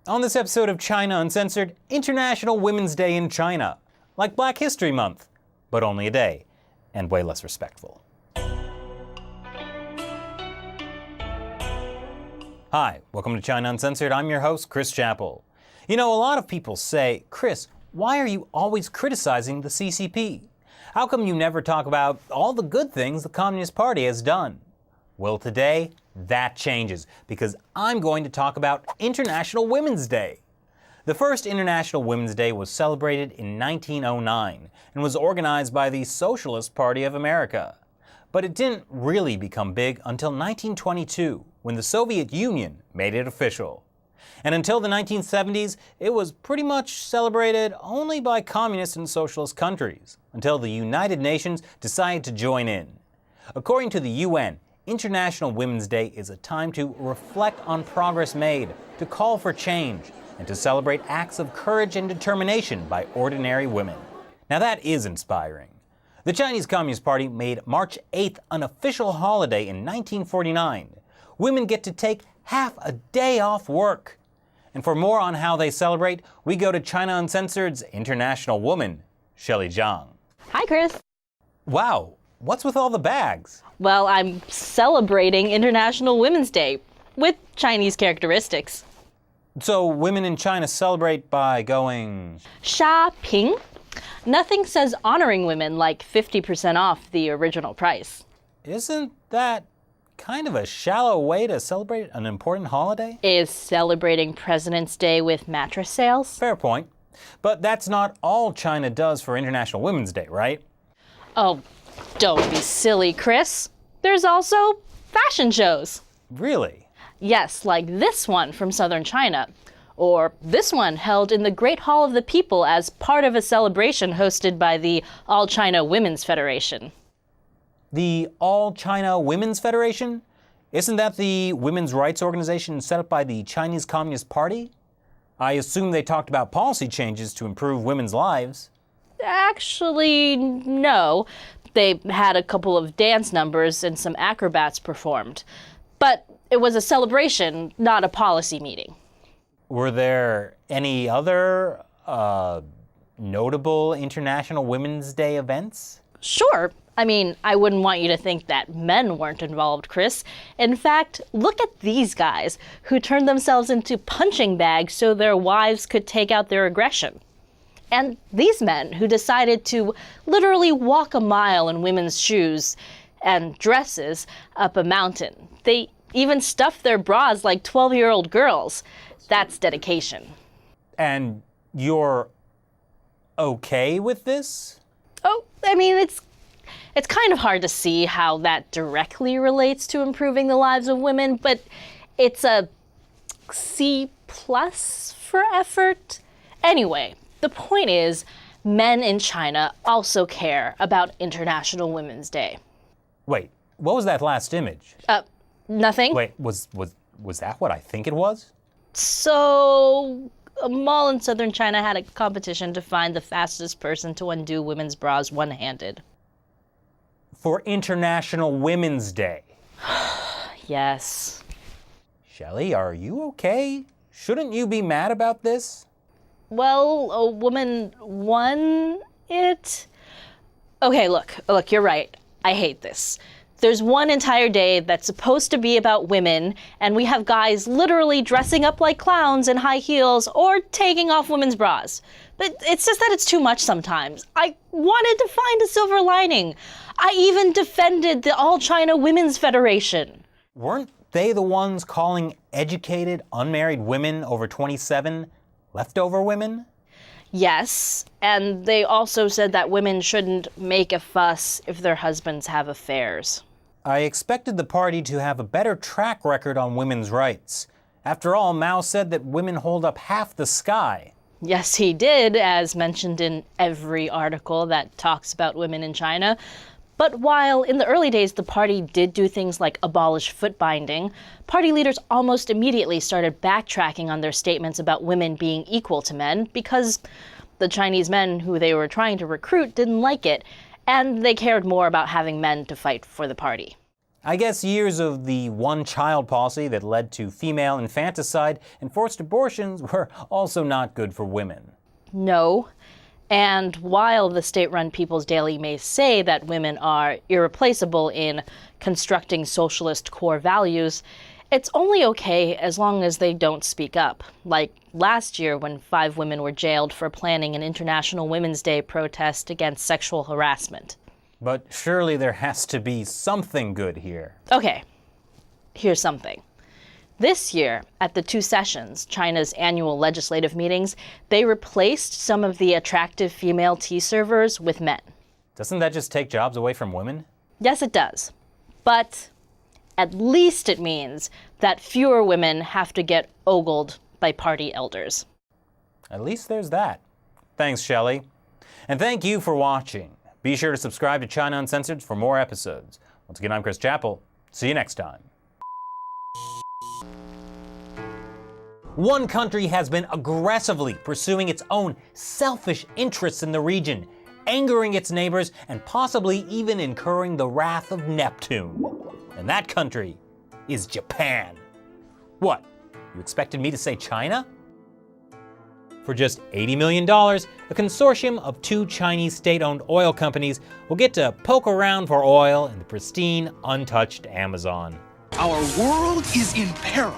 On this episode of China Uncensored, International Women's Day in China. Like Black History Month, but only a day, and way less respectful. Hi, welcome to China Uncensored. I'm your host, Chris Chappell. You know, a lot of people say, Chris, why are you always criticizing the CCP? How come you never talk about all the good things the Communist Party has done? Well, today, that changes, because I'm going to talk about International Women's Day. The first International Women's Day was celebrated in 1909 and was organized by the Socialist Party of America. But it didn't really become big until 1922, when the Soviet Union made it official. And until the 1970s, it was pretty much celebrated only by communist and socialist countries, until the United Nations decided to join in. According to the UN, International Women's Day is a time to reflect on progress made, to call for change, and to celebrate acts of courage and determination by ordinary women. Now that is inspiring. The Chinese Communist Party made March 8th an official holiday in 1949. Women get to take half a day off work. And for more on how they celebrate, we go to China Uncensored's international woman, Shelley Zhang. Hi, Chris. Wow, what's with all the bags? Well, I'm celebrating International Women's Day with Chinese characteristics. So women in China celebrate by going Shopping. Nothing says honoring women like 50% off the original price. Isn't that kind of a shallow way to celebrate an important holiday? Is celebrating President's Day with mattress sales? Fair point. But that's not all China does for International Women's Day, right? Oh, don't be silly, Chris. There's also fashion shows. Really? Yes, like this one from southern China. Or this one held in the Great Hall of the People as part of a celebration hosted by the All China Women's Federation. The All China Women's Federation? Isn't that the women's rights organization set up by the Chinese Communist Party? I assume they talked about policy changes to improve women's lives. Actually, no. They had a couple of dance numbers and some acrobats performed. But it was a celebration, not a policy meeting. Were there any other notable International Women's Day events? Sure. I mean, I wouldn't want you to think that men weren't involved, Chris. In fact, look at these guys who turned themselves into punching bags so their wives could take out their aggression. And these men who decided to literally walk a mile in women's shoes and dresses up a mountain. They even stuffed their bras like 12-year-old girls. That's dedication. And you're okay with this? Oh, I mean, it's kind of hard to see how that directly relates to improving the lives of women, but it's a C+ for effort. Anyway, the point is, men in China also care about International Women's Day. Wait, what was that last image? Nothing. Wait, was that what I think it was? So, a mall in southern China had a competition to find the fastest person to undo women's bras one-handed. For International Women's Day. Yes. Shelley, are you okay? Shouldn't you be mad about this? Well, a woman won it? Okay, look, you're right. I hate this. There's one entire day that's supposed to be about women, and we have guys literally dressing up like clowns in high heels or taking off women's bras. But it's just that it's too much sometimes. I wanted to find a silver lining. I even defended the All China Women's Federation. Weren't they the ones calling educated, unmarried women over 27 leftover women? Yes, and they also said that women shouldn't make a fuss if their husbands have affairs. I expected the party to have a better track record on women's rights. After all, Mao said that women hold up half the sky. Yes, he did, as mentioned in every article that talks about women in China. But while in the early days the party did do things like abolish foot binding, party leaders almost immediately started backtracking on their statements about women being equal to men because the Chinese men who they were trying to recruit didn't like it, and they cared more about having men to fight for the party. I guess years of the one-child policy that led to female infanticide and forced abortions were also not good for women. No. And while the state-run People's Daily may say that women are irreplaceable in constructing socialist core values, it's only okay as long as they don't speak up. Like last year when 5 women were jailed for planning an International Women's Day protest against sexual harassment. But surely there has to be something good here. Okay, here's something. This year, at the 2 sessions, China's annual legislative meetings, they replaced some of the attractive female tea servers with men. Doesn't that just take jobs away from women? Yes, it does. But at least it means that fewer women have to get ogled by party elders. At least there's that. Thanks, Shelley. And thank you for watching. Be sure to subscribe to China Uncensored for more episodes. Once again, I'm Chris Chappell. See you next time. One country has been aggressively pursuing its own selfish interests in the region, angering its neighbors and possibly even incurring the wrath of Neptune. And that country is Japan. What, you expected me to say China? For just $80 million, a consortium of 2 Chinese state-owned oil companies will get to poke around for oil in the pristine, untouched Amazon. Our world is in peril.